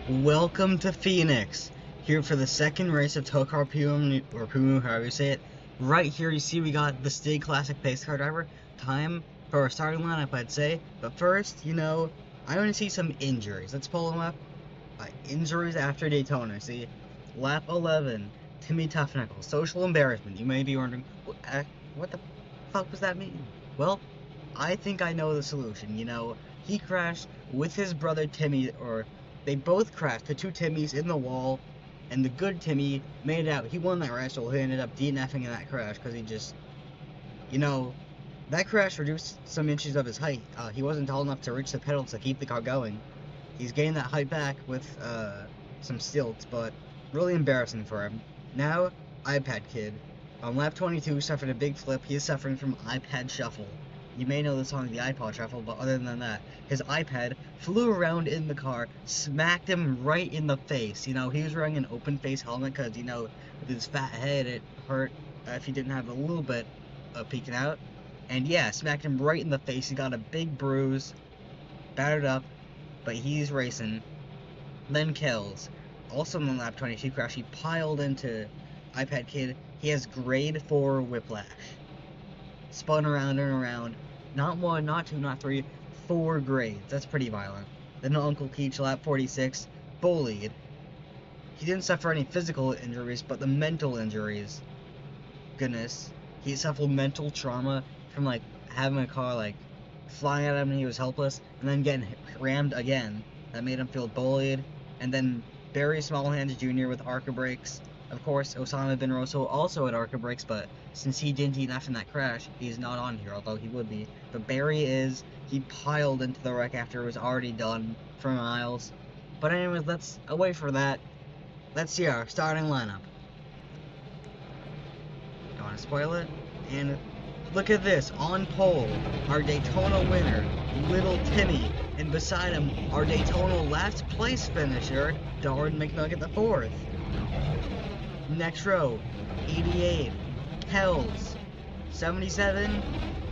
Welcome to Phoenix, here for the second race of PUMMU-CAR, or PUMMU, however you say it. Right here you see we got the Stig Classic Pace Car Driver. Time for our starting lineup, I'd say. But first, I want to see some injuries. Let's pull them up. Injuries after Daytona. See, lap 11, Timmy Tough Knuckles, social embarrassment. You may be wondering, what the fuck does that mean? Well, I think I know the solution. He crashed with his brother Timmy, or they both crashed, the two Timmys in the wall, and the good Timmy made it out. He won that race, so he ended up DNFing in that crash, because he just, that crash reduced some inches of his height. He wasn't tall enough to reach the pedals to keep the car going. He's gained that height back with some stilts, but really embarrassing for him. Now, iPad Kid. On lap 22, suffered a big flip. He is suffering from iPad Shuffle. You may know the song The iPod Shuffle, but other than that, his iPad flew around in the car, smacked him right in the face. He was wearing an open face helmet because, with his fat head, it hurt if he didn't have a little bit of peeking out. And yeah, smacked him right in the face. He got a big bruise, battered up, but he's racing. Then Kells, also in the lap 22 crash, he piled into iPad Kid. He has grade 4 whiplash. Spun around and around. Not 1, not 2, not 3, 4 grades. That's pretty violent. Then Uncle Keach, lap 46, bullied. He didn't suffer any physical injuries, but the mental injuries. Goodness. He suffered mental trauma from, having a car, flying at him and he was helpless, and then getting rammed again. That made him feel bullied. And then Barry Smallhands Jr. with ARCA brakes. Of course, Osama bin Rosso also had ARCA brakes, but since he didn't DNF in that crash, he's not on here, although he would be. But Barry is. He piled into the wreck after it was already done for miles. But anyways, let's away from that. Let's see our starting lineup. Don't want to spoil it. And look at this, on pole, our Daytona winner, Little Timmy. And beside him, our Daytona last place finisher, Darwin McNugget IV. Next row, 88, Hells, 77,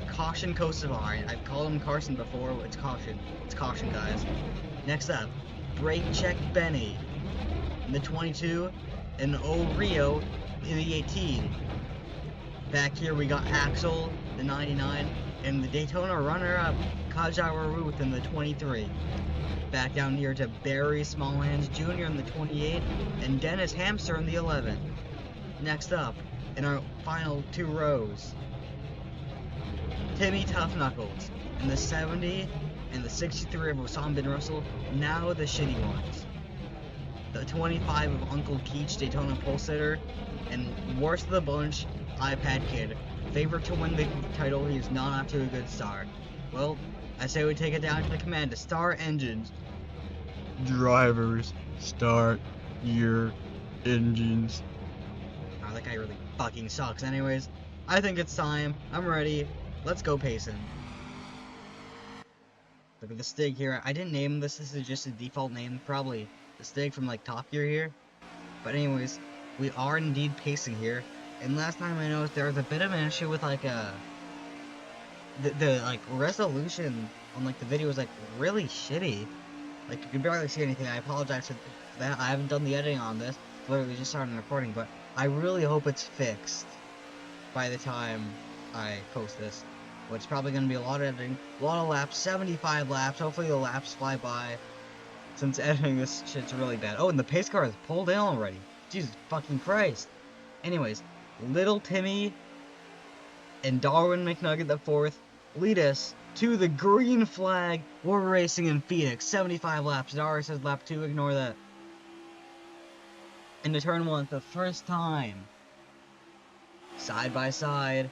Caution Kosovar. I've called him Carson before, it's Caution. It's Caution, guys. Next up, Brake Check Benny in the 22, and Rio in the 18. Back here we got Axel, the 99, and the Daytona runner-up, Kajawa Ruth in the 23. Back down here to Barry Smallhands Jr. in the 28, and Dennis Hamster in the 11. Next up, in our final 2 rows, Timmy Tough Knuckles in the 70 and the 63 of Osama bin Russell, now the shitty ones. The 25 of Uncle Keach, Daytona pole sitter, and worst of the bunch, iPad Kid. Favorite to win the title, he's not off to a good start. Well, I say we take it down to the command to start engines. Drivers, start your engines. Oh, that guy really fucking sucks. Anyways, I think it's time. I'm ready. Let's go pacing. Look at the Stig here. I didn't name this. This is just a default name. Probably the Stig from Top Gear here. But anyways, we are indeed pacing here. And last time I noticed there was a bit of an issue with the resolution on the video was really shitty. You can barely see anything. I apologize for that. I haven't done the editing on this. Literally just started recording, but I really hope it's fixed by the time I post this. Which is probably going to be a lot of editing, a lot of laps, 75 laps. Hopefully the laps fly by, since editing this shit's really bad. Oh, and the pace car is pulled in already. Jesus fucking Christ. Anyways, Little Timmy and Darwin McNugget IV lead us to the green flag. We're racing in Phoenix, 75 laps. Dara says lap 2, ignore that. Into turn 1 the first time. Side by side.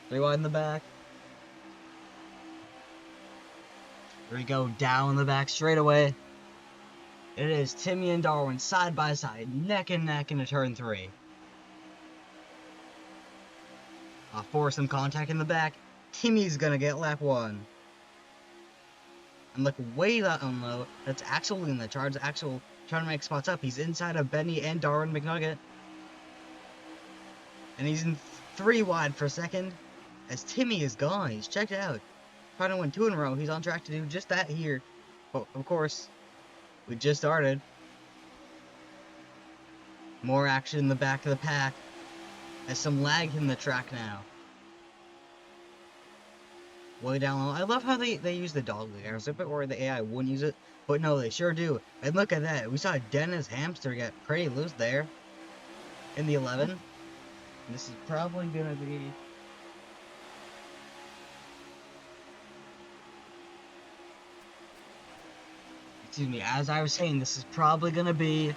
3 wide in the back. Here we go, down the back straight away. It is Timmy and Darwin side by side, neck and neck into turn 3. I'll force some contact in the back. Timmy's gonna get lap 1. And look way down low. That's Axel in the charge. Axel trying to make spots up. He's inside of Benny and Darwin McNugget. And he's in 3 wide for second. As Timmy is gone. He's checked out. Trying to win 2 in a row. He's on track to do just that here. But of course, We just started. More action in the back of the pack. There's some lag in the track now. Way down low. I love how they use the dog leg. I was a bit worried the AI wouldn't use it, but no, they sure do. And look at that. We saw Dennis Hamster get pretty loose there in the 11. And this is probably gonna be... Excuse me, as I was saying, this is probably gonna be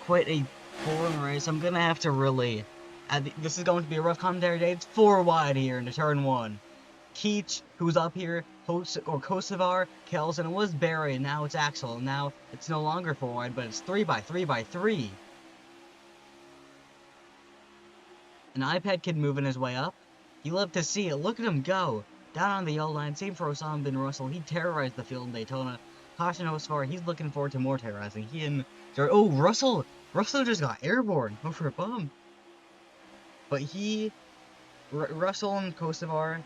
quite a boring race. I'm gonna have to really... this is going to be a rough commentary day. It's 4 wide here into turn 1. Keach, who's up here, Kosovar, Kells, and it was Barry, and now it's Axel, and now it's no longer 4 wide, but it's 3x3x3. An iPad kid moving his way up. You love to see it. Look at him go. Down on the yellow line, same for Osama bin Russell. He terrorized the field in Daytona. Caution Osfar, he's looking forward to more terrorizing. He and... Oh, Russell! Russell just got airborne over a bump. But Russell and Kosovar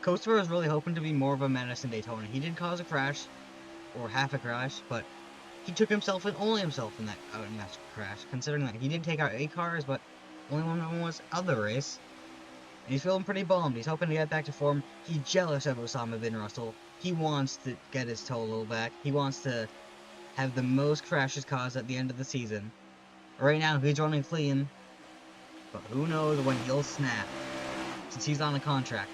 was really hoping to be more of a menace in Daytona. He did cause a crash, or half a crash, but he took himself and only himself in that crash, considering that he did take out 8 cars, but only one of them was out of the race. And he's feeling pretty bummed. He's hoping to get back to form. He's jealous of Osama bin Russell. He wants to get his total back. He wants to have the most crashes caused at the end of the season. Right now, he's running clean, but who knows when he'll snap, since he's on a contract.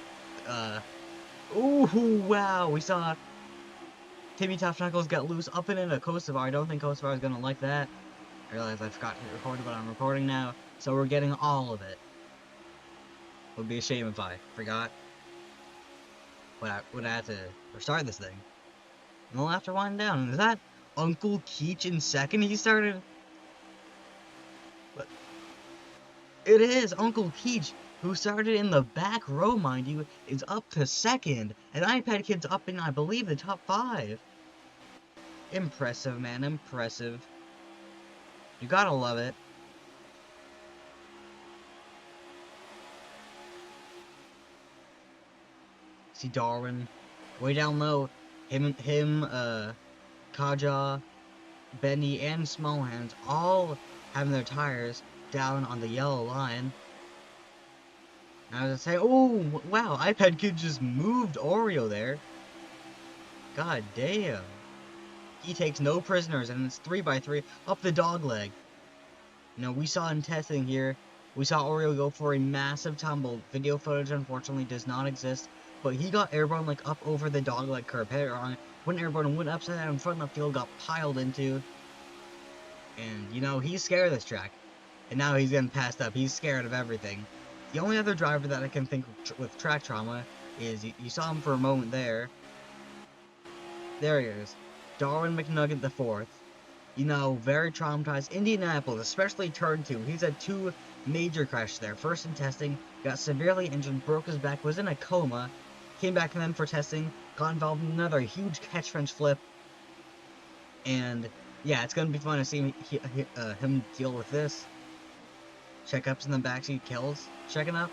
Ooh, wow, we saw Timmy Tough Knuckles get loose up and into Kosovar. I don't think Kosovar is gonna like that. I realize I forgot to hit record, but I'm recording now, so we're getting all of it. Would be a shame if I forgot. Would I have to restart this thing? And we'll have to wind down. Is that Uncle Keach in second? He started... But it is Uncle Keach, who started in the back row, mind you, is up to second. And iPad Kid's up in, I believe, the top 5. Impressive, man, impressive. You gotta love it. See Darwin, way down low. Him, Kaja, Benny, and Smallhands all having their tires down on the yellow line. And I was saying, oh wow, iPad Kid just moved Oreo there. God damn. He takes no prisoners, and it's 3x3 up the dog leg. You know, we saw in testing here, we saw Oreo go for a massive tumble. Video footage unfortunately does not exist, but he got airborne like up over the dog leg curb. Head on, went airborne and went upside down in front of the field, got piled into. And you know, he's scared of this track. And now he's getting passed up. He's scared of everything. The only other driver that I can think with track trauma is, you saw him for a moment there. There he is. Darwin McNugget the 4th. You know, very traumatized. Indianapolis, especially turn 2. He's had 2 major crashes there. First in testing, got severely injured, broke his back, was in a coma, came back then for testing, got involved in another huge catch French flip, and yeah, it's gonna be fun to see him deal with this. Checkups in the backseat, kills, checking up.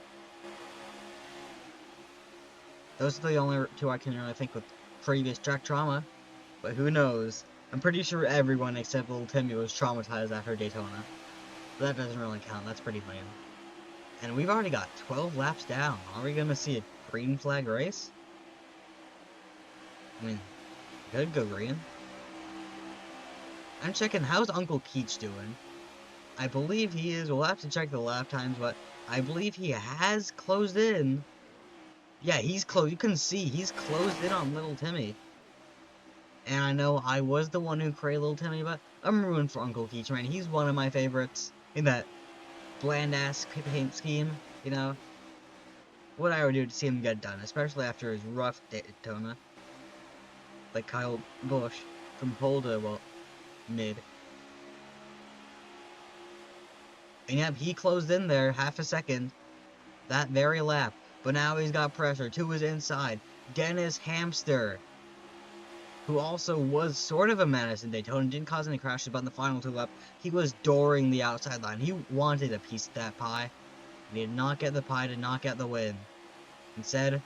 Those are the only 2 I can really think with previous track trauma, but who knows? I'm pretty sure everyone except little Timmy was traumatized after Daytona. But that doesn't really count, that's pretty lame. And we've already got 12 laps down. Are we gonna see a green flag race? I mean, could go green. I'm checking, how's Uncle Keach doing? I believe he is, we'll have to check the lap times, but I believe he has closed in. Yeah, he's close, you can see, he's closed in on little Timmy. And I know I was the one who created little Timmy, but I'm rooting for Uncle Keach, man. He's one of my favorites in that bland-ass paint scheme, you know? What I would do to see him get done, especially after his rough Daytona. Like Kyle Busch, from pole to, well, mid. And yep, he closed in there half a second, that very lap. But now he's got pressure to his inside. Dennis Hamster, who also was sort of a menace in Daytona, didn't cause any crashes, but in the final 2 laps, he was dooring the outside line. He wanted a piece of that pie. He did not get the pie, did not get the win. Instead,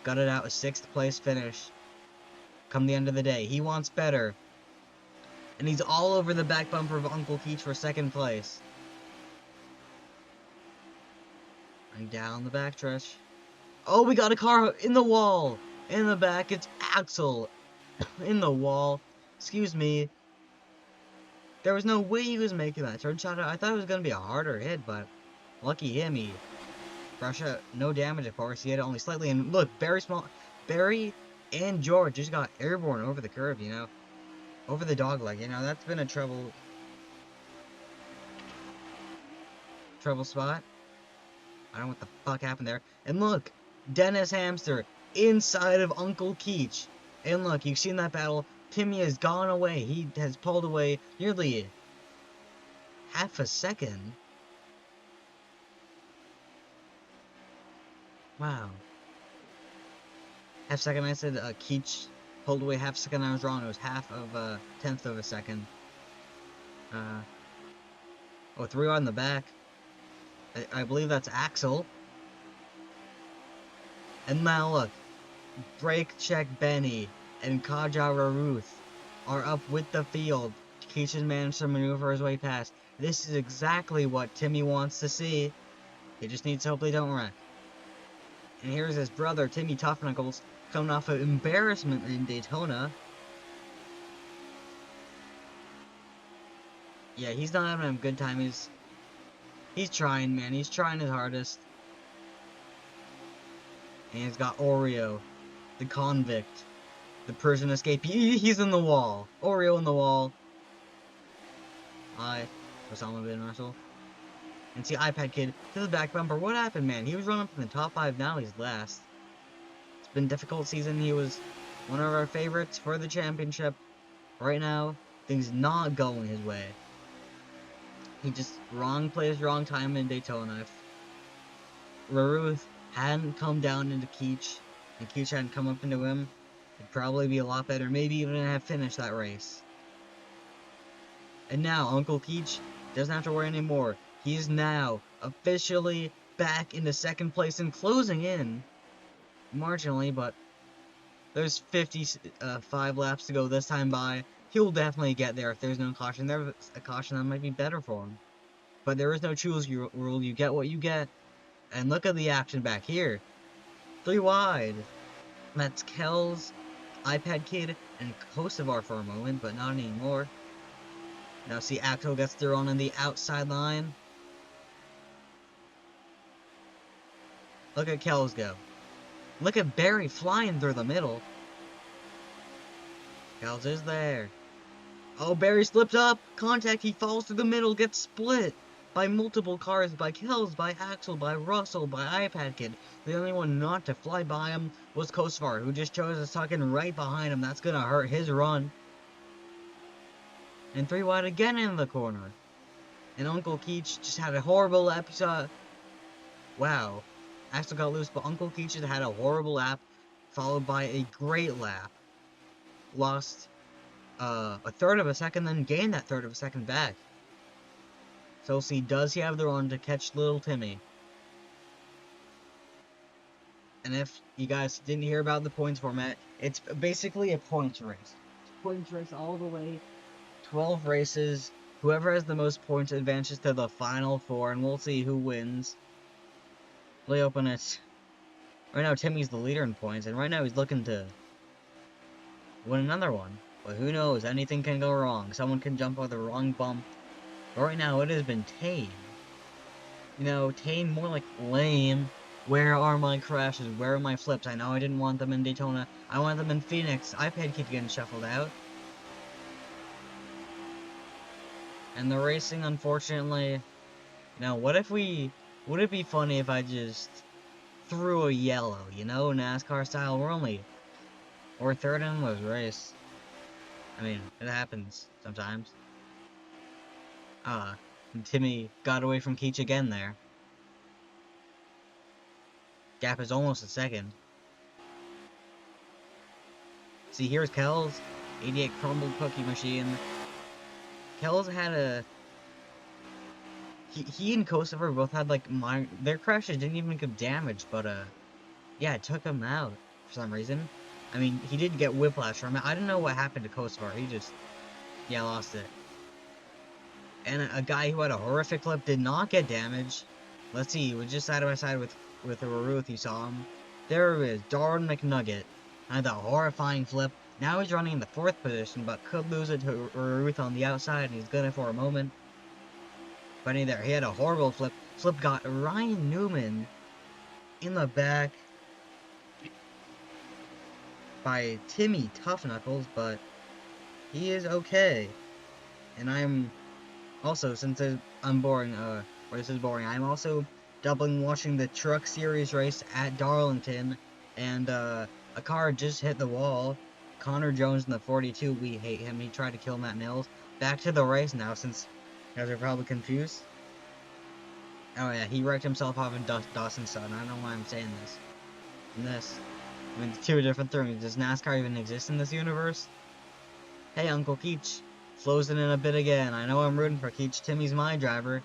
got it out a 6th place finish. Come the end of the day, he wants better. And he's all over the back bumper of Uncle Keach for second place. And down the backstretch. Oh, we got a car in the wall. In the back, it's Axel. In the wall. Excuse me. There was no way he was making that turn shot. I thought it was going to be a harder hit, but lucky him. He brushed out. No damage, of course. He hit it only slightly. And look, Barry and George just got airborne over the curve, you know. Over the dog leg, you know. That's been a trouble spot. I don't know what the fuck happened there. And look, Dennis Hamster inside of Uncle Keach. And look, you've seen that battle. Timmy has gone away. He has pulled away nearly half a second. Wow. Half second, I said Keach pulled away half a second. I was wrong. It was half of a tenth of a second. Oh, 3 on the back. I believe that's Axel. And now look, Brake Check Benny and Kaja Raruth are up with the field. Keach has managed to maneuver his way past. This is exactly what Timmy wants to see. He just needs to hope they don't wreck. And here's his brother, Timmy Tough Knuckles, coming off of embarrassment in Daytona. Yeah, he's not having a good time. He's trying, man. He's trying his hardest. And he's got Oreo, the convict, the prison escapee. He's in the wall. Oreo in the wall. Osama bin Russell. And see, iPad Kid to the back bumper. What happened, man? He was running from the top 5. Now he's last. It's been a difficult season. He was one of our favorites for the championship. Right now, things not going his way. He just wrong place, wrong time in Daytona. If Raruth hadn't come down into Keach, and Keach hadn't come up into him, it'd probably be a lot better. Maybe even have finished that race. And now, Uncle Keach doesn't have to worry anymore. He's now officially back into second place and closing in marginally, but there's 55 laps to go this time by. He'll definitely get there if there's no caution. There's a caution that might be better for him. But there is no choose rule. You get what you get. And look at the action back here. 3 wide. That's Kells, iPad Kid, and Kosovar for a moment, but not anymore. Now see, Axel gets thrown on the outside line. Look at Kells go. Look at Barry flying through the middle. Kells is there. Oh, Barry slipped up. Contact, he falls through the middle, gets split by multiple cars, by Kells, by Axel, by Russell, by iPad Kid. The only one not to fly by him was Kosovar, who just chose to tuck in right behind him. That's gonna hurt his run. And 3 wide again in the corner. And Uncle Keach just had a horrible lap. You saw, wow. Axel got loose, but Uncle Keach just had a horrible lap, followed by a great lap. Lost a third of a second, then gained that third of a second back. So we'll see, does he have the run to catch little Timmy? And if you guys didn't hear about the points format, it's basically a points race. It's a points race all the way. 12 races. Whoever has the most points advances to the final 4, and we'll see who wins. Really open it. Right now, Timmy's the leader in points, and right now he's looking to win another one. But who knows? Anything can go wrong. Someone can jump over the wrong bump. But right now, it has been tame. You know, tame more like lame. Where are my crashes? Where are my flips? I know I didn't want them in Daytona. I want them in Phoenix. iPad keeps getting shuffled out. And the racing, unfortunately, you know, would it be funny if I just threw a yellow, you know, NASCAR style? We're third in the race. I mean, it happens sometimes. Timmy got away from Keach again there. Gap is almost a second. See, here's Kells, 88 crumbled cookie machine. Kells had a... He and Kosovar both had, like, their crashes didn't even give damage, but, yeah, it took him out for some reason. I mean, he did get whiplash from it. I don't know what happened to Kosovar. Yeah, lost it. And a guy who had a horrific flip did not get damaged. Let's see, he was just side by side with Ruth. You saw him. There he is, Darwin McNugget. Had that horrifying flip. Now he's running in the 4th position, but could lose it to Ruth on the outside, and he's good for a moment. But there, he had a horrible flip. Flip got Ryan Newman in the back by Timmy Tough Knuckles, but he is okay. And I'm also, since I'm boring, or this is boring, I'm also doubling watching the Truck Series race at Darlington, and a car just hit the wall. Connor Jones in the 42, we hate him. He tried to kill Matt Mills. Back to the race now, since you guys are probably confused. Oh yeah, he wrecked himself off in Dawson's Son. I don't know why I'm saying this. And this. I mean, two different things. Does NASCAR even exist in this universe? Hey, Uncle Keach. Flows in a bit again. I know I'm rooting for Keach. Timmy's my driver.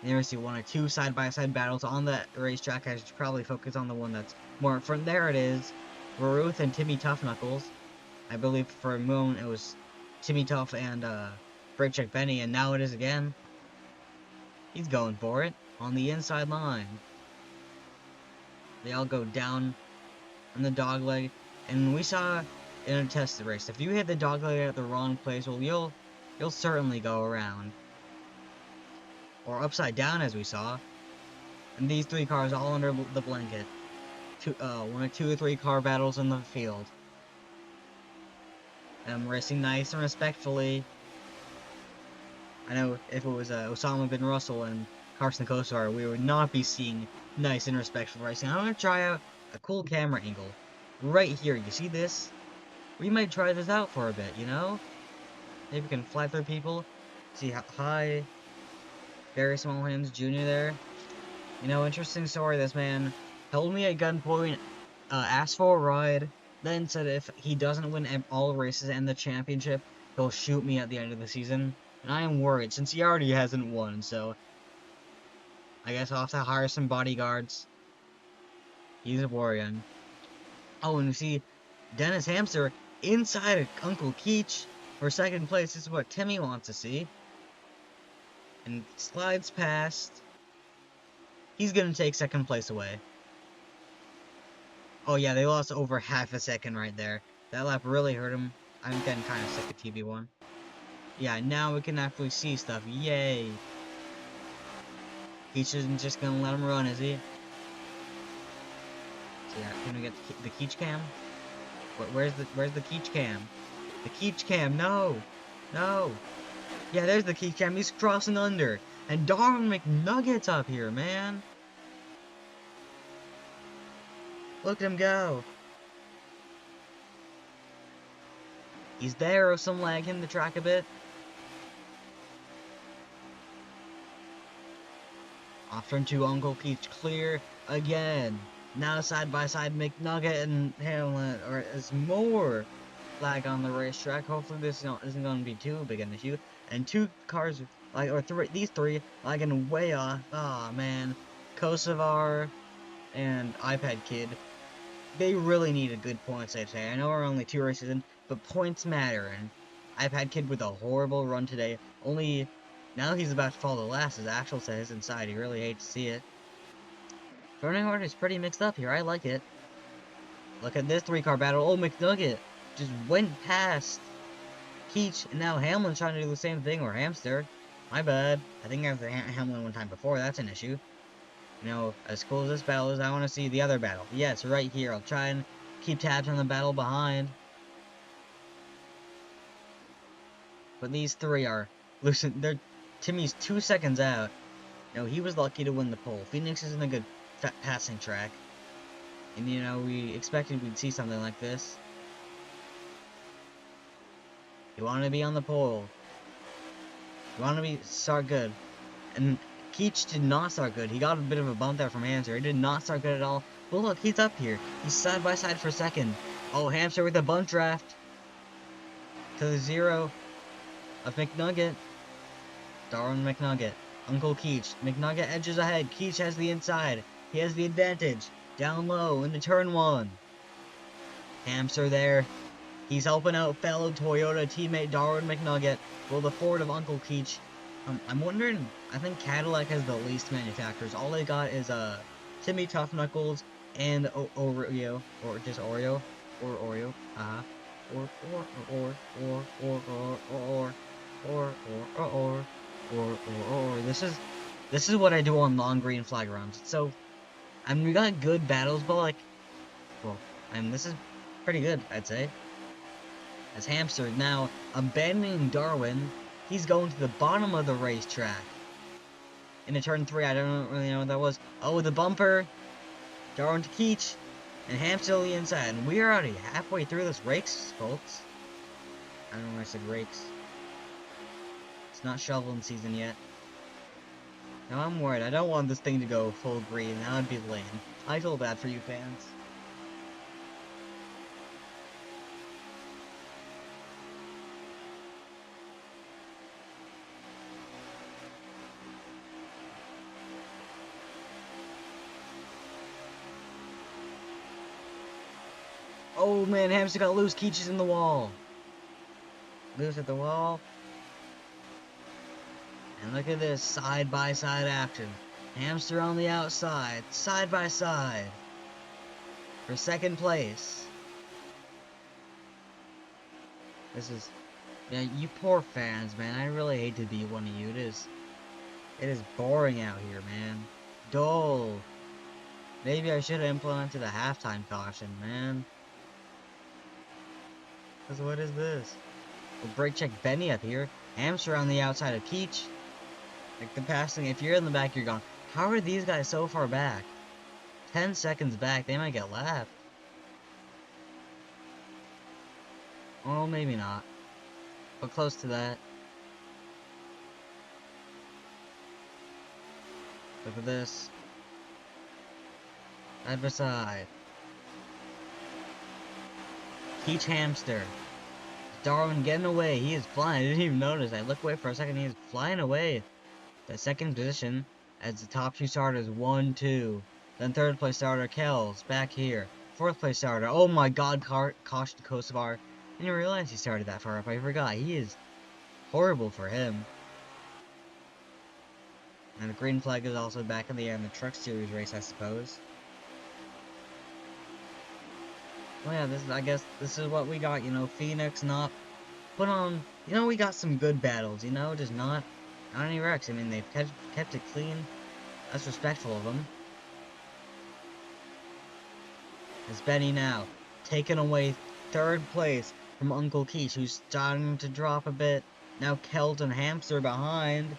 And you see 1 or 2 side-by-side battles on that racetrack. I should probably focus on the one that's more in front. There it is. Ruth and Timmy Tough Knuckles. I believe for a moment it was Timmy Tough and Brake Check Benny, and now it is again. He's going for it on the inside line. They all go down on the dogleg, and we saw in a tested race, if you hit the dogleg at the wrong place, well, you'll certainly go around, or upside down, as we saw. And these 3 cars all under the blanket. 1 or 2 or 3 car battles in the field. Racing nice and respectfully. I know if it was Osama bin Russell and Carson Kosar, we would not be seeing nice and respectful racing. I'm going to try out a cool camera angle. Right here, you see this? We might try this out for a bit, you know? Maybe we can fly through people. See how high Barry Smallhands Jr. there. You know, interesting story. This man held me at gunpoint, asked for a ride, then said if he doesn't win all races and the championship, he'll shoot me at the end of the season. And I am worried, since he already hasn't won, so I guess I'll have to hire some bodyguards. He's worrying. Oh, and you see Dennis Hamster inside of Uncle Keach for 2nd place. This is what Timmy wants to see. And slides past. He's gonna take 2nd place away. Oh yeah, they lost over half a second right there. That lap really hurt him. I'm getting kind of sick of TV1. Yeah, now we can actually see stuff. Yay! Keach isn't just gonna let him run, is he? So yeah, can we get the Keach cam? Where's the Keach cam? The Keach cam, no! No! Yeah, there's the Keach cam. He's crossing under. And Darwin McNugget's up here, man. Look at him go. He's there, or some lag him the track a bit. Off turn 2, Uncle Keach clear again. Now side by side, McNugget and Hamlet, or is more lag on the racetrack. Hopefully this isn't going to be too big an issue. And 2 cars, these 3 lagging way off. Aw, man. Kosovar and iPad Kid. They really needed good points, I'd say. I know we're only 2 races in, but points matter. And iPad Kid with a horrible run today. Only now he's about to fall the last, as Axel says inside. He really hates to see it. Running order is pretty mixed up here. I like it. Look at this 3-car battle. Oh, McNugget just went past Keach, and now Hamlin's trying to do the same thing, or Hamster. My bad. I think I was Hamlin one time before. That's an issue. You know, as cool as this battle is, I want to see the other battle. Yes, right here. I'll try and keep tabs on the battle behind. But these 3 are losing. Timmy's 2 seconds out. You know, he was lucky to win the pole. Phoenix isn't a good passing track. And, you know, we expected we'd see something like this. You want to be on the pole. You want to start good. And Keach did not start good. He got a bit of a bump there from Hamster. He did not start good at all. But look, he's up here. He's side by side for 2nd. Oh, Hamster with a bunt draft. To the 0 of McNugget. Darwin McNugget. Uncle Keach. McNugget edges ahead. Keach has the inside. He has the advantage. Down low into turn 1. Hamster there. He's helping out fellow Toyota teammate Darwin McNugget, well, the Ford of Uncle Keech. I'm wondering, I think Cadillac has the least manufacturers. All they got is Timmy Tough Knuckles and Oreo, or just Oreo, or Oreo, or. This is what I do on long green flag rounds. So, I mean, we got good battles, but like, well, I mean, this is pretty good, I'd say. As Hamster now abandoning Darwin, he's going to the bottom of the racetrack. Into turn 3, I don't really know what that was. Oh, the bumper. Darwin to Keech. And Hamster on the inside. And we are already halfway through this race, folks. I don't know why I said rakes. It's not shoveling season yet. Now I'm worried. I don't want this thing to go full green. That would be lame. I feel bad for you fans. Oh man, Hamster got loose. Keech is in the wall. Loose at the wall. And look at this side-by-side action. Hamster on the outside, side-by-side. For second place. This is... Yeah, you poor fans, man. I really hate to be one of you. It is boring out here, man. Dull. Maybe I should have implemented a halftime caution, man. Because what is this? We'll brake check Benny up here. Hamster on the outside of Keech. Like the passing, if you're in the back, you're gone. How are these guys so far back? 10 seconds back, they might get lapped. Oh, maybe not. But close to that. Look at this. Side by side. Keech Hamster. Darwin getting away. He is flying. I didn't even notice. I looked away for a second. He is flying away. The second position as the top 2 starters 1, 2. Then third place starter Kells back here. Fourth place starter. Oh my God! Caution Kosovar. I didn't realize he started that far up. I forgot. He is horrible for him. And the green flag is also back in the air in the Truck Series race, I suppose. Well, yeah, I guess this is what we got, you know, Phoenix not put on, you know, we got some good battles, you know, just not any wrecks. I mean, they've kept it clean. That's respectful of them. It's Benny now, taking away third place from Uncle Keech, who's starting to drop a bit. Now Kelt and Hamster behind.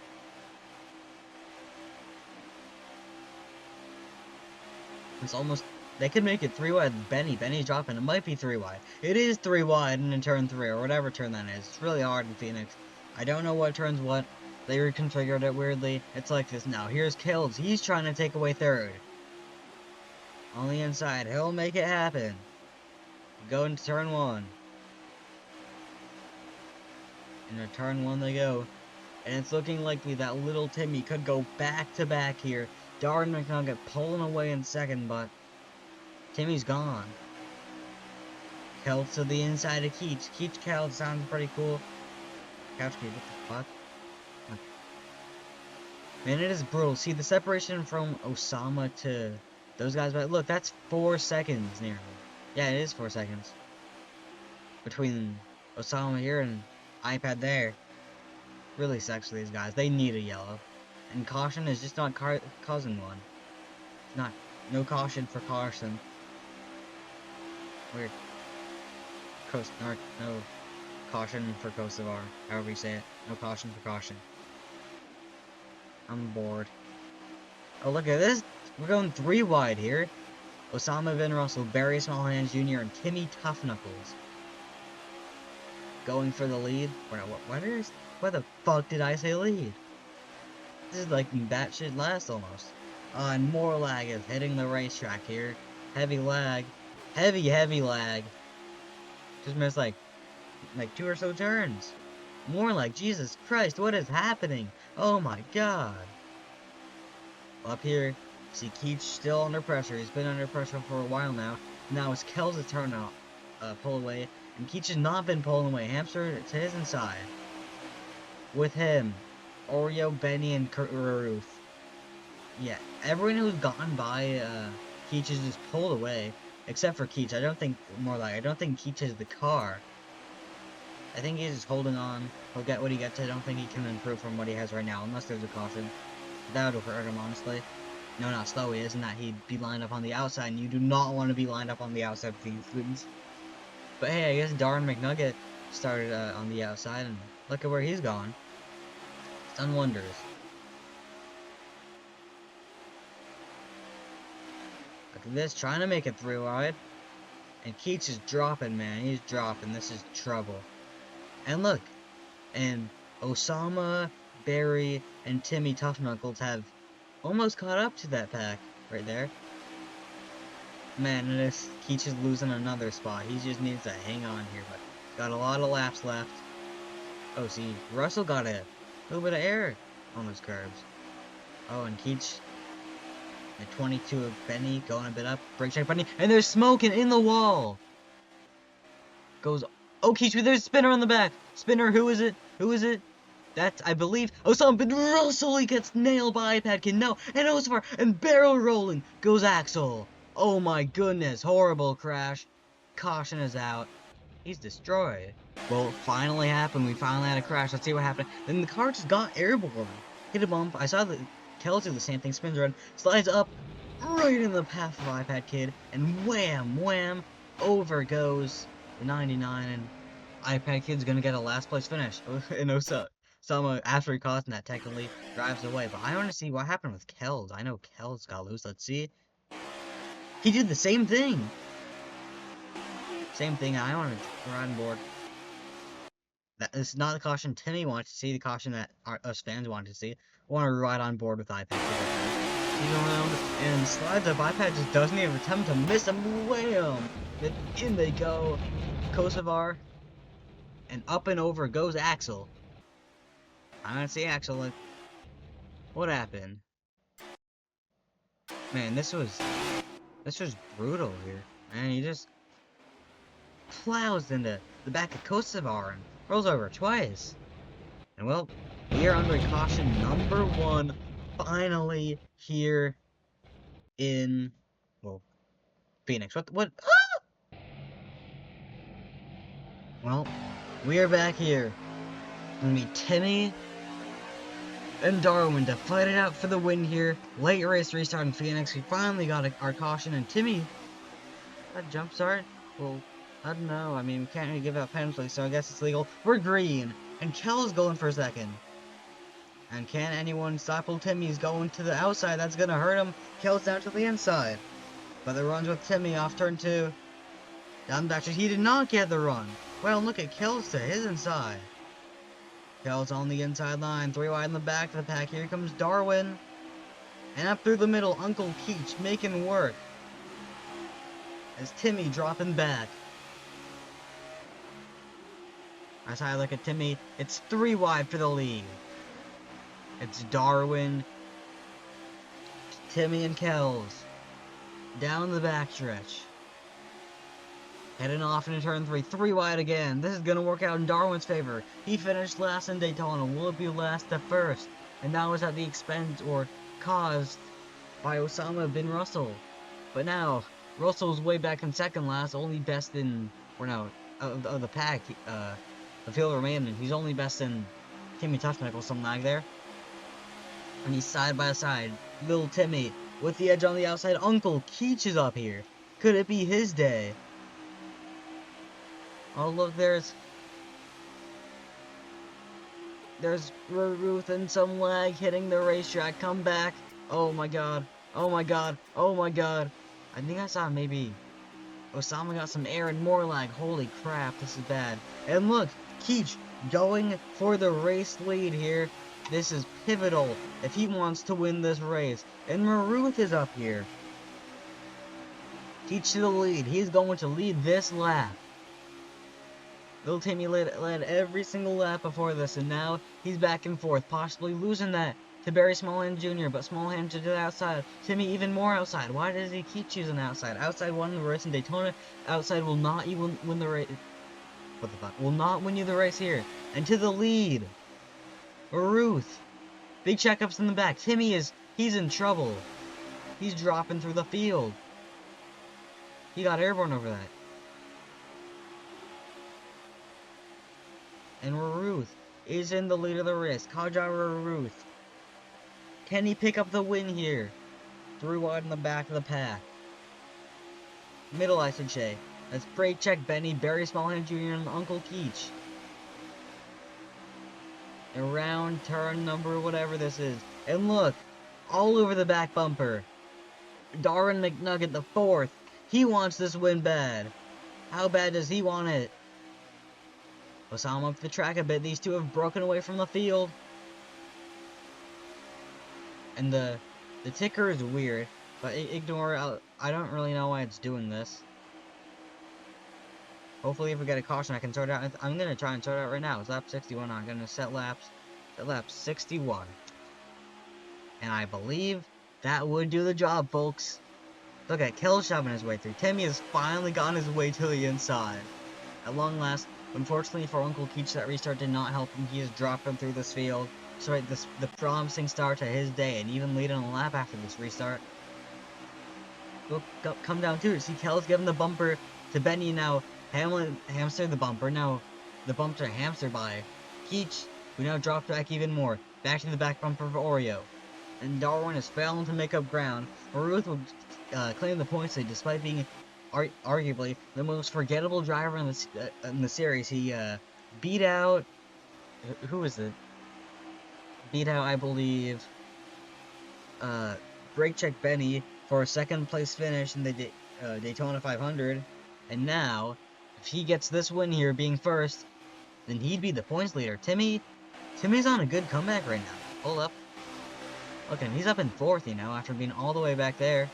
It's almost... They could make it 3 wide. Benny's dropping. It might be 3 wide. It is 3 wide and in turn 3, or whatever turn that is. It's really hard in Phoenix. I don't know what turns what. They reconfigured it weirdly. It's like this now. Here's Kills. He's trying to take away third. On the inside. He'll make it happen. Go into turn 1. Into turn 1 they go. And it's looking likely that little Timmy could go back to back here. Darwin McNugget pulling away in second, but Timmy's gone. Kelt to the inside of Keech. Keech Kelt sounds pretty cool. Couch Keech, what the fuck? Man, it is brutal. See, the separation from Osama to those guys, but look, that's 4 seconds nearly. Yeah, it is 4 seconds. Between Osama here and iPad there. Really sucks for these guys. They need a yellow. And caution is just not causing one. It's not. No caution for Carson. Weird. No caution for Kosovar. However you say it. No caution for caution. I'm bored. Oh, look at this. We're going 3 wide here. Osama Bin Russell, Barry Smallhands Jr., and Timmy Tough Knuckles. Going for the lead. Why the fuck did I say lead? This is like batshit last almost. And more lag is hitting the racetrack here. Heavy lag. Heavy lag. Just missed like 2 or so turns. More lag. Jesus Christ, what is happening? Oh my God. Up here, see Keech still under pressure. He's been under pressure for a while now. Now it's Kells' turn to pull away. And Keach has not been pulling away. Hamster to his inside. With him, Oreo, Benny, and Ruth. Yeah, everyone who's gotten by Keach has just pulled away. Except for Keach. I don't think Keach has the car. I think he's just holding on. He'll get what he gets. I don't think he can improve from what he has right now, unless there's a caution. That would hurt him, honestly. No, not slow he is, and that he'd be lined up on the outside, and you do not want to be lined up on the outside with these things. But hey, I guess Darren McNugget started on the outside, and look at where he's gone. It's done wonders. Look at this, trying to make it 3 wide. And Keach is dropping, man. He's dropping. This is trouble. And look, and Osama, Barry, and Timmy Tough Knuckles have almost caught up to that pack right there. Man, Keach is losing another spot. He just needs to hang on here, but got a lot of laps left. Oh, see, Russell got a little bit of air on those curves. Oh, and Keach at 22 of Benny going a bit up. Brake check Benny, and there's smoking in the wall. Goes. Oh, Keach, there's Spinner on the back. Spinner, who is it? Who is it? That's, I believe, Osama bin Russell. He gets nailed by iPad Kid. No, and Osama, and barrel rolling goes Axel. Oh my goodness, horrible crash. Caution is out. He's destroyed. Well, finally happened. We finally had a crash. Let's see what happened. Then the car just got airborne. Hit a bump. I saw the Kells do the same thing. Spins around, slides up right in the path of iPad Kid, and wham, wham, over goes the 99, and iPad Kid's gonna get a last place finish. And Osama, after he caught that, technically drives away. But I want to see what happened with Kells. I know Kells got loose. Let's see. He did the same thing. Same thing. I want to ride on board. This is not the caution Timmy wants to see. The caution that us fans want to see. I want to ride on board with iPad. He's around and slides up. iPad just doesn't even attempt to miss him. Wham! Then in they go. Kosovar. And up and over goes Axel. I want to see Axel. Like, what happened? Man, this was brutal here. Man, he just plows into the back of Kosovar and rolls over twice. And well, we are under caution number 1, finally here in, well, Phoenix. What? Ah! Well, we are back here. It's gonna be Timmy and Darwin to fight it out for the win here. Late race restart in Phoenix. We finally got our caution, and Timmy, that jump start? Well, I don't know. I mean, we can't really give out penalties, so I guess it's legal. We're green, and Kell's going for a second. And can anyone stop old Timmy? He's going to the outside. That's gonna hurt him. Kell's down to the inside. But the runs with Timmy off turn 2. Down the backstretch. He did not get the run. Well, look at Kell's to his inside. Kell's on the inside line, 3 wide in the back of the pack. Here comes Darwin. And up through the middle, Uncle Keach making work. As Timmy dropping back. As I look at Timmy, it's 3 wide for the lead. It's Darwin, Timmy, and Kells. Down the backstretch. Heading off into turn 3, 3 wide again. This is going to work out in Darwin's favor. He finished last in Daytona. Will it be last to first? And that was at the expense or caused by Osama bin Russell. But now, Russell's way back in second last, only best in, or no, of the pack, the field remaining. He's only best in Timmy Tough Knuckles, some lag there. And he's side by side. Little Timmy with the edge on the outside. Uncle Keach is up here. Could it be his day? Oh, look, there's Ruth and some lag hitting the racetrack. Come back. Oh my god. Oh my god. Oh my god. I think I saw maybe Osama got some air and more lag. Holy crap, this is bad. And look, Keach going for the race lead here. This is pivotal if he wants to win this race. And Ruth is up here. Keach to the lead. He's going to lead this lap. Little Timmy led every single lap before this, and now he's back and forth, possibly losing that to Barry Smallhand Jr., but Smallhand to the outside. Timmy even more outside. Why does he keep choosing outside? Outside won the race in Daytona. Outside will not even win the race. what the fuck, will not win you the race here. And to the lead, Ruth. Big checkups in the back. Timmy he's in trouble. He's dropping through the field. He got airborne over that. And Ruth is in the lead of the race. Car driver Ruth. Can he pick up the win here? 3 wide in the back of the pack. Middle, I should say. That's Brake Check Benny, Barry Smallhand Jr., and Uncle Keach. Around turn number whatever this is. And look, all over the back bumper. Darwin McNugget the 4th. He wants this win bad. How bad does he want it? Osama up the track a bit. These two have broken away from the field. And the ticker is weird, but ignore it. I don't really know why it's doing this. Hopefully if we get a caution I can sort it out. I'm going to try and sort it out right now. It's lap 61. I'm going to set lap 61. And I believe that would do the job, folks. Look at Kel shoving his way through. Timmy has finally gotten his way to the inside. At long last, unfortunately for Uncle Keach, that restart did not help him. He has dropped him through this field. So right, the promising start to his day, and even leading a lap after this restart. Look, come down too. See, Kel's giving the bumper to Benny now. Hamlin hamstered the bumper. Now the bumper hamstered by Keach, who now dropped back even more. Back to the back bumper for Oreo. And Darwin is failing to make up ground. Ruth will claim the points lead despite being arguably the most forgettable driver in the series. He beat out, who was it? Beat out, I believe, Brake Check Benny for a 2nd place finish in the Daytona 500. And now, if he gets this win here, being 1st, then he'd be the points leader. Timmy's on a good comeback right now. Hold up. Look, and he's up in 4th, you know, after being all the way back there.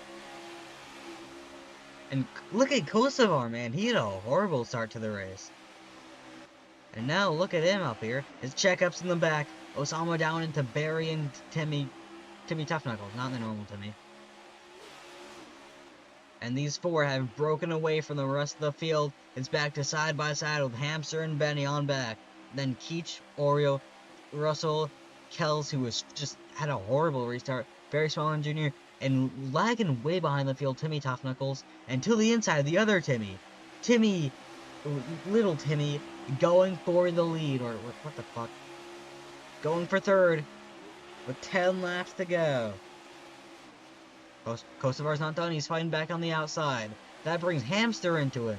And look at Kosovar, man. He had a horrible start to the race. And now look at him up here. His checkups in the back. Osama down into Barry and Timmy Tough Knuckles, not the normal Timmy. And these 4 have broken away from the rest of the field. It's back to side by side with Hamster and Benny on back. Then Keach, Oreo, Russell, Kels, who was just had a horrible restart. Barry Smallman Jr. and lagging way behind the field, Timmy Tough Knuckles. And to the inside, the other Timmy. Little Timmy, going for the lead, or what the fuck? Going for 3rd, with 10 laps to go. Kosovar's not done, he's fighting back on the outside. That brings Hamster into it.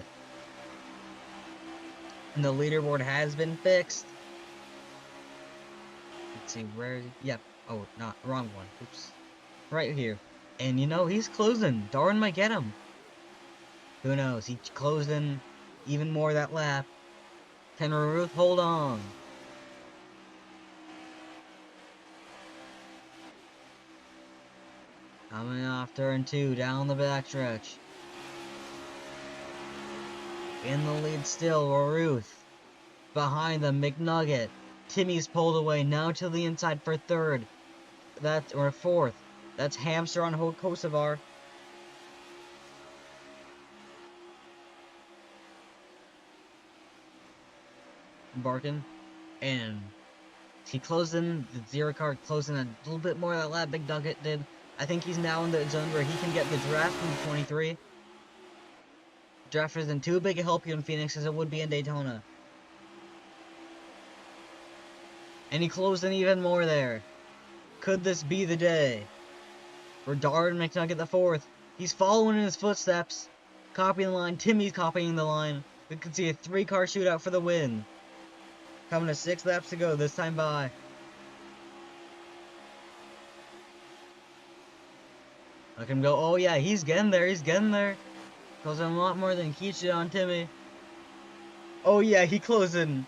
And the leaderboard has been fixed. Let's see, where is he? Yep. Oh, not, wrong one. Oops. Right here. And you know, he's closing. Darwin might get him. Who knows? He closed in even more that lap. Can Ruth hold on? Coming off turn 2, down the backstretch. In the lead still, Ruth. Behind them, McNugget. Timmy's pulled away, now to the inside for 3rd. Or 4th. That's Hamster on Kosovar. Barkin. And he closed in, the 0 car closed in a little bit more than that Big Nugget did. I think he's now in the zone where he can get the draft from the 23. Draft isn't too big a help here in Phoenix as it would be in Daytona. And he closed in even more there. Could this be the day? For Darwin McNugget the 4th. He's following in his footsteps. Copying the line. Timmy's copying the line. We could see a 3-car shootout for the win. Coming to 6 laps to go this time by. Look him go. Oh yeah, he's getting there. He's getting there. Closing a lot more than Keach did on Timmy. Oh yeah, he closed in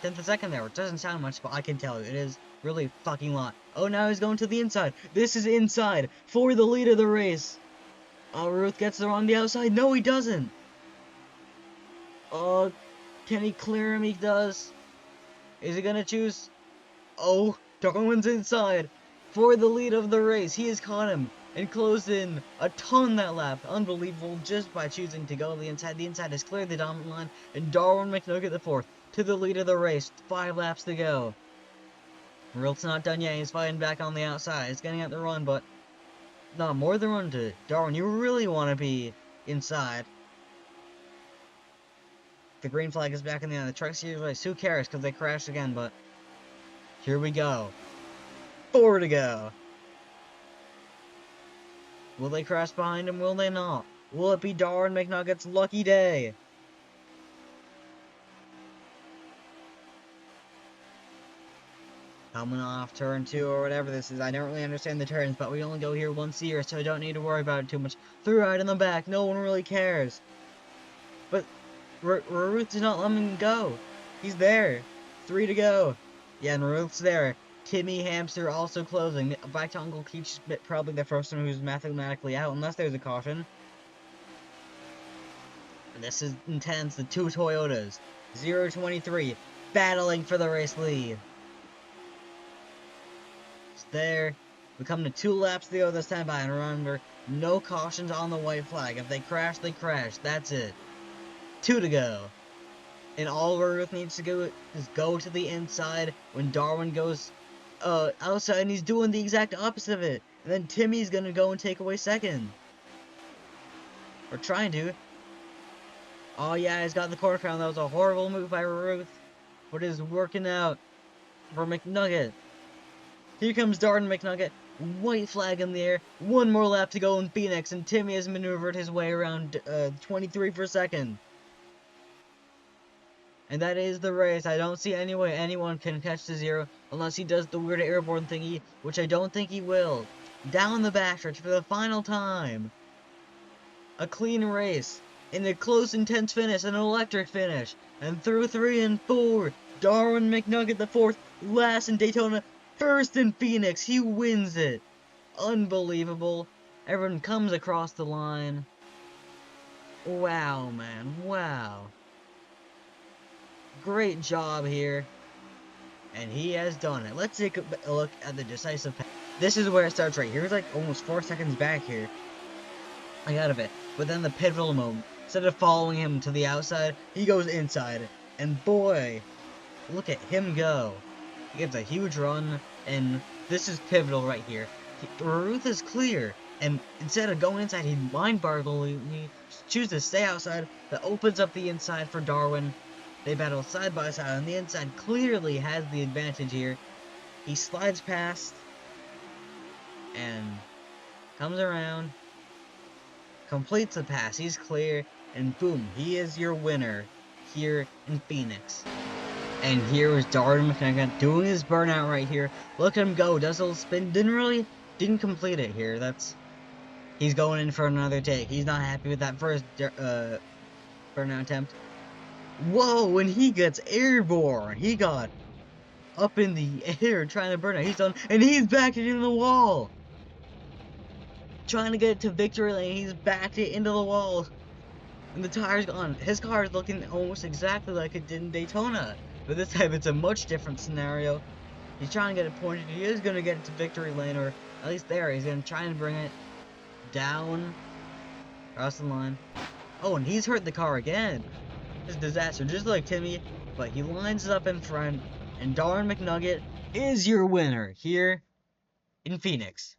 10th a second there, which doesn't sound much, but I can tell you, it is really fucking lot. Oh, now he's going to the inside. This is inside for the lead of the race. Oh, Ruth gets there on the outside. No, he doesn't. Oh, can he clear him? He does. Is he gonna choose? Oh, Darwin's inside for the lead of the race. He has caught him. and close in a ton that lap. Unbelievable, just by choosing to go to the inside. The inside is clearly the dominant line, and Darwin McNugget the fourth to the lead of the race. 5 laps to go. Rilt's not done yet. He's fighting back on the outside. He's getting out the run, but not more than run to Darwin. You really want to be inside. The green flag is back in the end. The truck series race. Who cares? Because they crashed again, but here we go. 4 to go. Will they crash behind him? Will they not? Will it be Darwin McNugget's lucky day? Coming off turn 2 or whatever this is. I don't really understand the turns, but we only go here once a year, so I don't need to worry about it too much. Through right in the back. No one really cares. But Ruth did not let him go. He's there. 3 to go. Yeah, and Ruth's there. Timmy Hamster also closing. Back to Uncle Keach, probably the first one who's mathematically out, unless there's a caution. And this is intense. The 2 Toyotas. 0-23. Battling for the race lead. It's there. We come to 2 laps to go this time by, and remember, no cautions on the white flag. If they crash, they crash. That's it. 2 to go. And all Ruth needs to go is go to the inside when Darwin goes outside, and he's doing the exact opposite of it. And then Timmy's gonna go and take away second. Or trying to. Oh yeah, he's got the quarter crown. That was a horrible move by Ruth. But it's working out for McNugget. Here comes Darwin McNugget. White flag in the air. 1 more lap to go in Phoenix, and Timmy has maneuvered his way around 23 for second. And that is the race. I don't see any way anyone can catch the 0 unless he does the weird airborne thingy, which I don't think he will. Down the backstretch for the final time. A clean race. In a close, intense finish, an electric finish. And through 3 and 4, Darwin McNugget the 4th, last in Daytona, first in Phoenix. He wins it. Unbelievable. Everyone comes across the line. Wow, man. Wow. Great job here. And he has done it. Let's take a look at the decisive pass. This is where it starts right here. He's like almost 4 seconds back here. I got of it. But then the pivotal moment. Instead of following him to the outside, he goes inside. And boy, look at him go. He gets a huge run. And this is pivotal right here. Ruth is clear. And instead of going inside, he mind-boggling chooses to stay outside. That opens up the inside for Darwin. They battle side by side, and the inside clearly has the advantage here. He slides past and comes around, completes the pass. He's clear, and boom, he is your winner here in Phoenix. And here is Darwin McNugget doing his burnout right here. Look at him go, does a little spin. Didn't complete it here. He's going in for another take. He's not happy with that first burnout attempt. Whoa, and he gets airborne. He got up in the air trying to burn it. He's done, and he's backed it into the wall. Trying to get it to victory lane. He's backed it into the wall. And the tire's gone. His car is looking almost exactly like it did in Daytona. But this time it's a much different scenario. He's trying to get it pointed. He is going to get it to victory lane, or at least there. He's going to try and bring it down across the line. Oh, and he's hurt the car again. It's a disaster, just like Timmy, but he lines it up in front, and Darwin McNugget is your winner here in Phoenix.